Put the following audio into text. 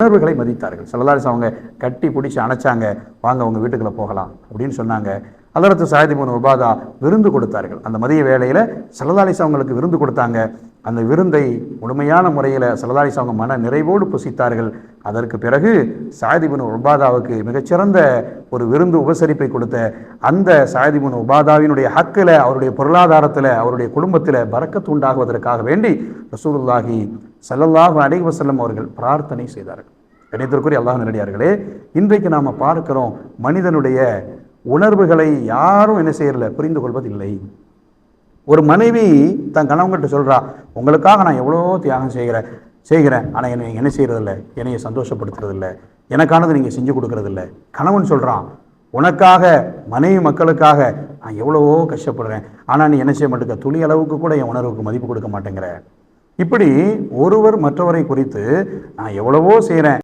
உணர்வுகளை மதித்தார்கள். ஸல்லல்லாஹு அலைஹி வஸல்லம் அவங்க கட்டி பிடிச்சி அணைச்சாங்க, வாங்க உங்கள் வீட்டுக்குள்ளே போகலாம் அப்படின்னு சொன்னாங்க. ஹதரத் சஅத் இப்னு உபாதா விருந்து கொடுத்தார்கள். அந்த மதிய வேளையில் ஸல்லல்லாஹு அலைஹி வஸல்லம் அவங்களுக்கு விருந்து கொடுத்தாங்க. அந்த விருந்தை முழுமையான முறையில் ஸல்லல்லாஹு அலைஹி வஸல்லம் அவங்க மன நிறைவோடு புசித்தார்கள். அதற்கு பிறகு சஅத் இப்னு உபாதாவுக்கு மிகச்சிறந்த ஒரு விருந்து உபசரிப்பை கொடுத்த அந்த சஅத் இப்னு உபாதாவினுடைய ஹக்கில், அவருடைய பொருளாதாரத்தில், அவருடைய குடும்பத்தில் பரக்கத்து உண்டாகுவதற்காக வேண்டி ரசூலுல்லாஹி ஸல்லல்லாஹு அலைஹி வஸல்லம் அவர்கள் பிரார்த்தனை செய்தார்கள். கணிதத்திற்குரிய அல்லாஹ் நல்லடியார்களே, இன்றைக்கு நாம் பார்க்கிறோம், மனிதனுடைய உணர்வுகளை யாரும் என்ன செய்யறதில்ல, புரிந்து கொள்வதில்லை. ஒரு மனைவி தன் கணவன்கிட்ட சொல்றா, உங்களுக்காக நான் எவ்வளோ தியாகம் செய்கிறேன், ஆனால் என்னை என்ன செய்யறதில்ல, என்னைய சந்தோஷப்படுத்துறதில்ல, எனக்கானது நீங்கள் செஞ்சு கொடுக்கறதில்ல. கணவன் சொல்கிறான், உனக்காக மனைவி மக்களுக்காக நான் எவ்வளவோ கஷ்டப்படுறேன், ஆனால் நீ என்ன செய்ய மாட்டேங்க, துளி அளவுக்கு கூட என் உணர்வுக்கு மதிப்பு கொடுக்க மாட்டேங்கிற. இப்படி ஒருவர் மற்றவரை குறித்து நான் எவ்வளவோ செய்கிறேன்,